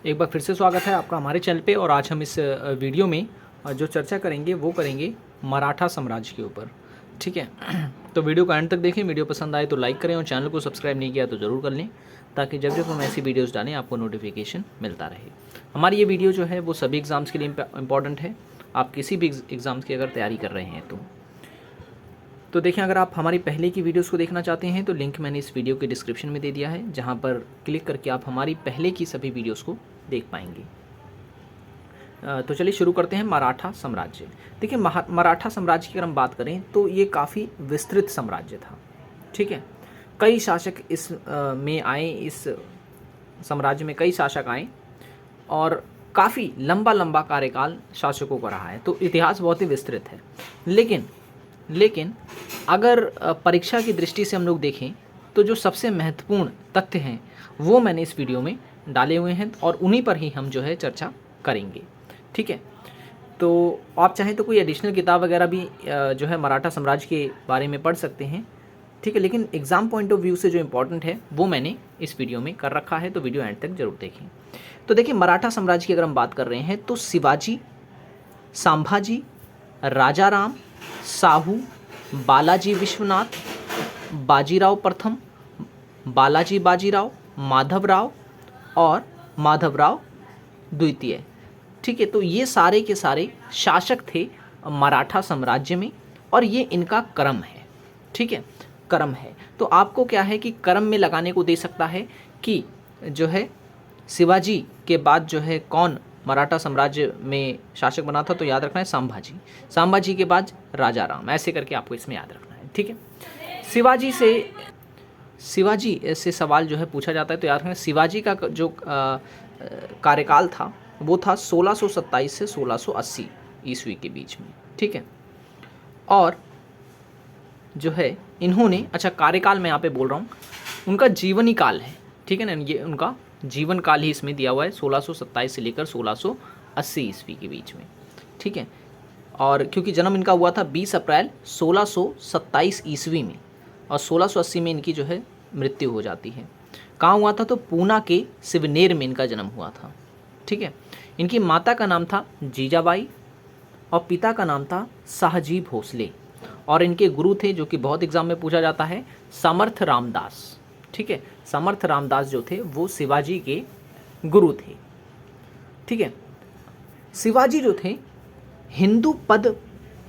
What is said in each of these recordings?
एक बार फिर से स्वागत है आपका हमारे चैनल पे। और आज हम इस वीडियो में जो चर्चा करेंगे वो करेंगे मराठा साम्राज्य के ऊपर। ठीक है, तो वीडियो को एंड तक देखें। वीडियो पसंद आए तो लाइक करें और चैनल को सब्सक्राइब नहीं किया तो ज़रूर कर लें, ताकि जब जब हम ऐसी वीडियोज़ डालें आपको नोटिफिकेशन मिलता रहे। हमारी ये वीडियो जो है वो सभी एग्ज़ाम्स के लिए इम्पॉर्टेंट है। आप किसी भी एग्ज़ाम्स की अगर तैयारी कर रहे हैं तो देखें, अगर आप हमारी पहले की वीडियोस को देखना चाहते हैं तो लिंक मैंने इस वीडियो के डिस्क्रिप्शन में दे दिया है, जहां पर क्लिक करके आप हमारी पहले की सभी वीडियोस को देख पाएंगे। तो चलिए शुरू करते हैं। मराठा साम्राज्य। देखिए, मराठा साम्राज्य की अगर हम बात करें तो ये काफ़ी विस्तृत साम्राज्य था। ठीक है, कई शासक इस में आए, इस साम्राज्य में कई शासक आए और काफ़ी लंबा लंबा कार्यकाल शासकों का रहा है। तो इतिहास बहुत ही विस्तृत है। लेकिन अगर परीक्षा की दृष्टि से हम लोग देखें तो जो सबसे महत्वपूर्ण तथ्य हैं वो मैंने इस वीडियो में डाले हुए हैं और उन्हीं पर ही हम जो है चर्चा करेंगे। ठीक है, तो आप चाहें तो कोई एडिशनल किताब वगैरह भी जो है मराठा साम्राज्य के बारे में पढ़ सकते हैं। ठीक है, लेकिन एग्ज़ाम पॉइंट ऑफ व्यू से जो इम्पोर्टेंट है वो मैंने इस वीडियो में कर रखा है, तो वीडियो एंड तक जरूर देखें। तो देखिए, मराठा साम्राज्य की अगर हम बात कर रहे हैं तो शिवाजी, संभाजी, राजाराम, साहू, बालाजी विश्वनाथ, बाजीराव प्रथम, बालाजी बाजीराव, माधवराव और माधवराव द्वितीय। ठीक है, तो ये सारे के सारे शासक थे मराठा साम्राज्य में और ये इनका क्रम है। ठीक है, क्रम है। तो आपको क्या है कि क्रम में लगाने को दे सकता है कि जो है शिवाजी के बाद जो है कौन मराठा साम्राज्य में शासक बना था, तो याद रखना है संभाजी। संभाजी के बाद राजाराम, ऐसे करके आपको इसमें याद रखना है। ठीक है, शिवाजी से सवाल जो है पूछा जाता है, तो याद रखना शिवाजी का जो कार्यकाल था वो था 1627 से 1680 ईस्वी के बीच में। ठीक है, और जो है इन्होंने, अच्छा कार्यकाल मैं यहाँ पे बोल रहा हूँ, उनका जीवनी काल है। ठीक है ना, ये उनका जीवन काल ही इसमें दिया हुआ है, 1627 से लेकर 1680 ईस्वी के बीच में। ठीक है, और क्योंकि जन्म इनका हुआ था 20 अप्रैल 1627 ईस्वी में और 1680 में इनकी जो है मृत्यु हो जाती है। कहाँ हुआ था? तो पूना के सिवनेर में इनका जन्म हुआ था। ठीक है, इनकी माता का नाम था जीजाबाई और पिता का नाम था शाहजी भोसले और इनके गुरु थे, जो कि बहुत एग्जाम में पूछा जाता है, समर्थ रामदास। ठीक है, समर्थ रामदास जो थे वो शिवाजी के गुरु थे। ठीक है, शिवाजी जो थे हिंदू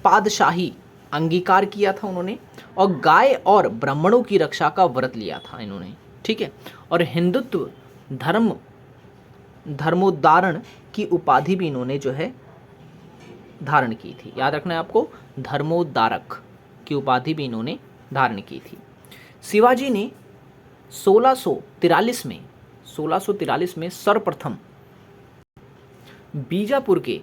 पादशाही अंगीकार किया था उन्होंने और गाय और ब्राह्मणों की रक्षा का व्रत लिया था इन्होंने। ठीक है, और हिंदुत्व धर्मोद्धारण की उपाधि भी इन्होंने जो है धारण की थी। याद रखना है आपको, धर्मोद्धारक की उपाधि भी इन्होंने धारण की थी। शिवाजी ने 1643 में सर्वप्रथम बीजापुर के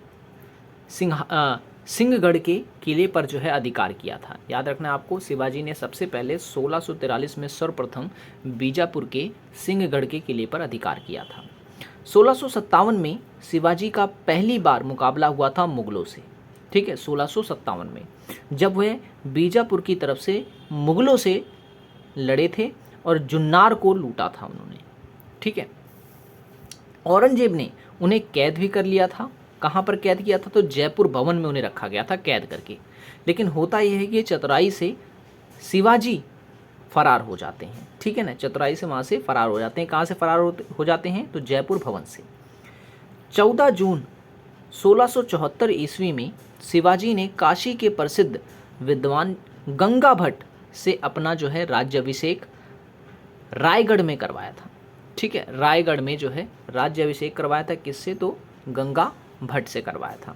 सिंहगढ़ के किले पर जो है अधिकार किया था। याद रखना है आपको, शिवाजी ने सबसे पहले 1643 में सर्वप्रथम बीजापुर के सिंहगढ़ के किले पर अधिकार किया था। 1657 में शिवाजी का पहली बार मुकाबला हुआ था मुगलों से। ठीक है, 1657 में जब वह बीजापुर की तरफ से मुगलों से लड़े थे और जुन्नार को लूटा था उन्होंने। ठीक है, औरंगजेब ने उन्हें कैद भी कर लिया था। कहाँ पर कैद किया था? तो जयपुर भवन में उन्हें रखा गया था कैद करके। लेकिन होता यह है कि चतुराई से शिवाजी फरार हो जाते हैं। ठीक है ना, चतुराई से वहाँ से फरार हो जाते हैं। कहाँ से फरार हो जाते हैं? तो जयपुर भवन से। 14 जून 1674 ईस्वी में शिवाजी ने काशी के प्रसिद्ध विद्वान गंगा भट्ट से अपना जो है राज्याभिषेक रायगढ़ में करवाया था। ठीक है, रायगढ़ में जो है राज्याभिषेक करवाया था। किससे? तो गंगा भट्ट से करवाया था।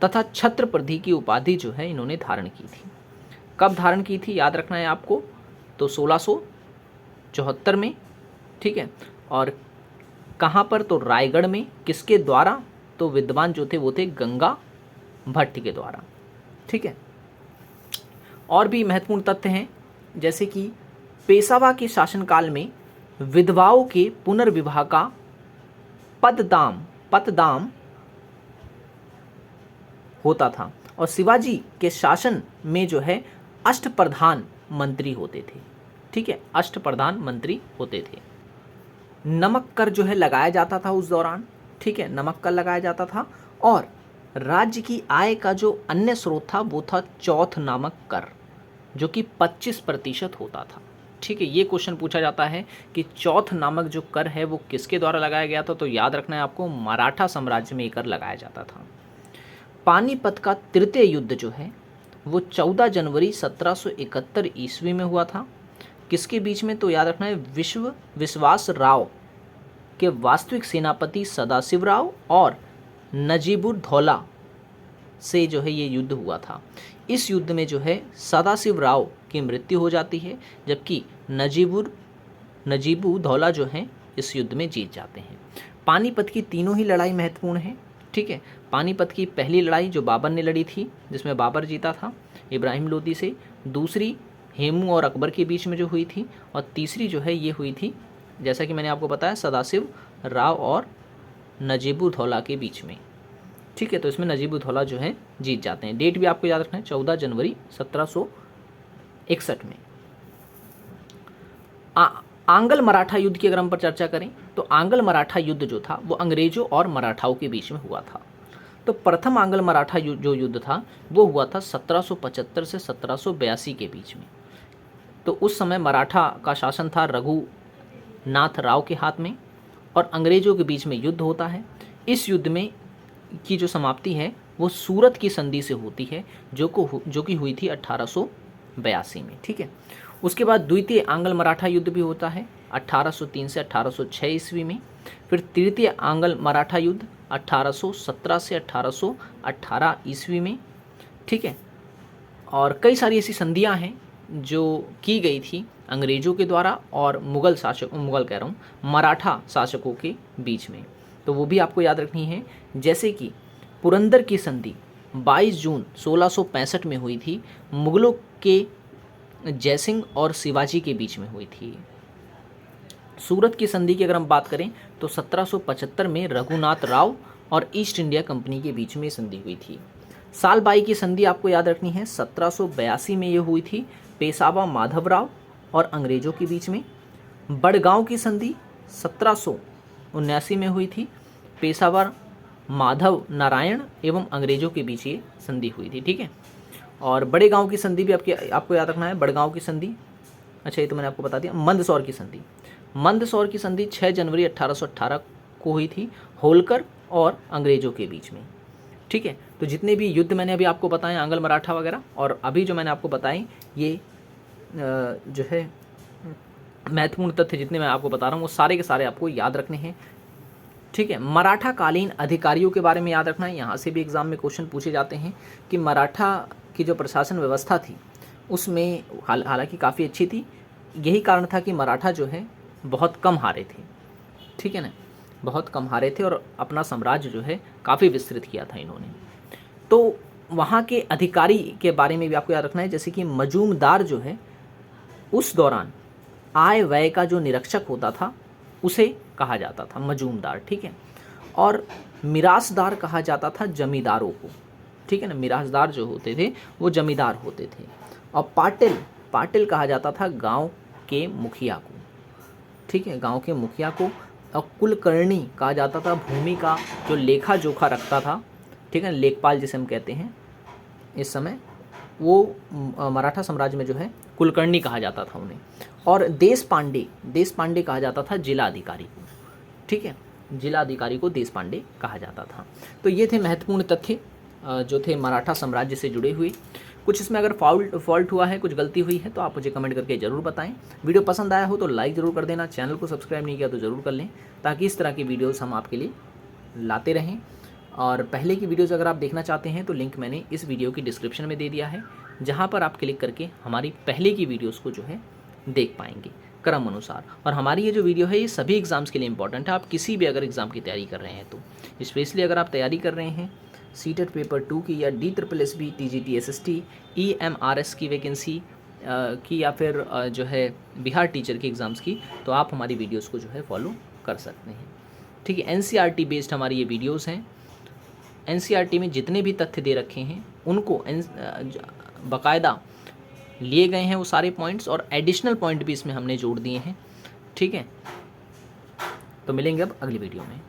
तथा छत्रप्रति की उपाधि जो है इन्होंने धारण की थी। कब धारण की थी? याद रखना है आपको, तो 1674 में। ठीक है, और कहाँ पर? तो रायगढ़ में। किसके द्वारा? तो विद्वान जो थे वो थे गंगा भट्ट के द्वारा। ठीक है, और भी महत्वपूर्ण तथ्य हैं, जैसे कि पेशवा के शासनकाल में विधवाओं के पुनर्विवाह का पतदाम होता था और शिवाजी के शासन में जो है अष्टप्रधान मंत्री होते थे। ठीक है, अष्टप्रधान मंत्री होते थे। नमक कर जो है लगाया जाता था उस दौरान। ठीक है, नमक कर लगाया जाता था। और राज्य की आय का जो अन्य स्रोत था वो था चौथ नामक कर, जो कि 25% होता था। ठीक है, ये क्वेश्चन पूछा जाता है कि चौथ नामक जो कर है वो किसके द्वारा लगाया गया था, तो याद रखना है आपको, मराठा साम्राज्य में ये कर लगाया जाता था। पानीपत का तृतीय युद्ध जो है वो 14 जनवरी 1771 ईस्वी में हुआ था। किसके बीच में, तो याद रखना है विश्वास राव के वास्तविक सेनापति सदाशिव राव और नजीबुद्दौला से जो है ये युद्ध हुआ था। इस युद्ध में जो है सदाशिव राव की मृत्यु हो जाती है, जबकि नजीबुद्दौला जो हैं इस युद्ध में जीत जाते हैं। पानीपत की तीनों ही लड़ाई महत्वपूर्ण है। ठीक है, पानीपत की पहली लड़ाई जो बाबर ने लड़ी थी, जिसमें बाबर जीता था इब्राहिम लोदी से, दूसरी हेमू और अकबर के बीच में जो हुई थी, और तीसरी जो है ये हुई थी, जैसा कि मैंने आपको बताया, सदाशिव राव और नजीबुद्दौला के बीच में। ठीक है, तो इसमें नजीबुद्दौला जो है जीत जाते हैं। डेट भी आपको याद रखना है, 14 जनवरी 1761 में। आंग्ल मराठा युद्ध की अगर हम पर चर्चा करें तो आंग्ल मराठा युद्ध जो था वो अंग्रेजों और मराठाओं के बीच में हुआ था। तो प्रथम आंग्ल मराठा जो युद्ध था वो हुआ था 1775 से 1782 के बीच में। तो उस समय मराठा का शासन था रघुनाथ राव के हाथ में, और अंग्रेजों के बीच में युद्ध होता है। इस युद्ध में की जो समाप्ति है वो सूरत की संधि से होती है, जो कि हुई थी 1882 में। ठीक है, उसके बाद द्वितीय आंग्ल मराठा युद्ध भी होता है 1803 से 1806 ईस्वी में। फिर तृतीय आंग्ल मराठा युद्ध 1817 से 1818 ईस्वी में। ठीक है, और कई सारी ऐसी संधियां हैं जो की गई थी अंग्रेजों के द्वारा और मराठा शासकों के बीच में, तो वो भी आपको याद रखनी है। जैसे कि पुरंदर की संधि 22 जून 1665 में हुई थी, मुगलों के जयसिंह और शिवाजी के बीच में हुई थी। सूरत की संधि की अगर हम बात करें तो 1775 में रघुनाथ राव और ईस्ट इंडिया कंपनी के बीच में संधि हुई थी। सालबाई की संधि आपको याद रखनी है, 1782 में ये हुई थी, पेशवा माधवराव और अंग्रेजों के बीच में। बड़गांव की संधि 1779 में हुई थी, पेशावर माधव नारायण एवं अंग्रेजों के बीच ये संधि हुई थी। ठीक है, और बड़े गांव की संधि भी आपको याद रखना है। बड़गांव की संधि, अच्छा ये तो मैंने आपको बता दिया। मंदसौर की संधि 6 जनवरी 1818 को हुई थी, होलकर और अंग्रेजों के बीच में। ठीक है, तो जितने भी युद्ध मैंने अभी आपको बताए आंग्ल मराठा वगैरह, और अभी जो मैंने आपको बताए ये जो है महत्वपूर्ण तथ्य जितने मैं आपको बता रहा हूँ वो सारे के सारे आपको याद रखने हैं। ठीक है, मराठा कालीन अधिकारियों के बारे में याद रखना है। यहाँ से भी एग्जाम में क्वेश्चन पूछे जाते हैं कि मराठा की जो प्रशासन व्यवस्था थी उसमें हालांकि काफ़ी अच्छी थी, यही कारण था कि मराठा जो है बहुत कम हारे थे। ठीक है ना, बहुत कम हारे थे और अपना साम्राज्य जो है काफ़ी विस्तृत किया था इन्होंने। तो वहाँ के अधिकारी के बारे में भी आपको याद रखना है, जैसे कि मजूमदार जो है उस दौरान आय व्यय का जो निरीक्षक होता था उसे कहा जाता था मजूमदार। ठीक है, और मिरासदार कहा जाता था जमींदारों को। ठीक है ना, मिरासदार जो होते थे वो जमींदार होते थे। और पाटिल कहा जाता था गांव के मुखिया को। ठीक है, गांव के मुखिया को। और कुलकर्णी कहा जाता था भूमि का जो लेखा जोखा रखता था। ठीक है, लेखपाल जिसे हम कहते हैं इस समय, वो मराठा साम्राज्य में जो है कुलकर्णी कहा जाता था उन्हें। और देश पांडे कहा जाता था जिला अधिकारी को। ठीक है, जिला अधिकारी को देश पांडे कहा जाता था। तो ये थे महत्वपूर्ण तथ्य जो थे मराठा साम्राज्य से जुड़े हुए। कुछ इसमें अगर फॉल्ट हुआ है, कुछ गलती हुई है तो आप मुझे कमेंट करके ज़रूर बताएं। वीडियो पसंद आया हो तो लाइक ज़रूर कर देना, चैनल को सब्सक्राइब नहीं किया तो ज़रूर कर लें, ताकि इस तरह की वीडियोस हम आपके लिए लाते रहें। और पहले की वीडियोस अगर आप देखना चाहते हैं तो लिंक मैंने इस वीडियो की डिस्क्रिप्शन में दे दिया है, जहाँ पर आप क्लिक करके हमारी पहले की वीडियोज़ को जो है देख पाएंगे क्रम अनुसार। और हमारी ये जो वीडियो है ये सभी एग्ज़ाम्स के लिए इंपॉर्टेंट है। आप किसी भी अगर एग्ज़ाम की तैयारी कर रहे हैं तो, स्पेशली अगर आप तैयारी कर रहे हैं सीटेट पेपर 2 की या DSSB TGT SST EMRS की वैकेंसी की, या फिर जो है बिहार टीचर की एग्ज़ाम्स की, तो आप हमारी वीडियोस को जो है फॉलो कर सकते हैं। ठीक है, NCERT बेस्ड हमारी ये वीडियोस हैं। NCERT में जितने भी तथ्य दे रखे हैं उनको बाकायदा लिए गए हैं वो सारे पॉइंट्स, और एडिशनल पॉइंट भी इसमें हमने जोड़ दिए हैं। ठीक है, तो मिलेंगे अब अगली वीडियो में।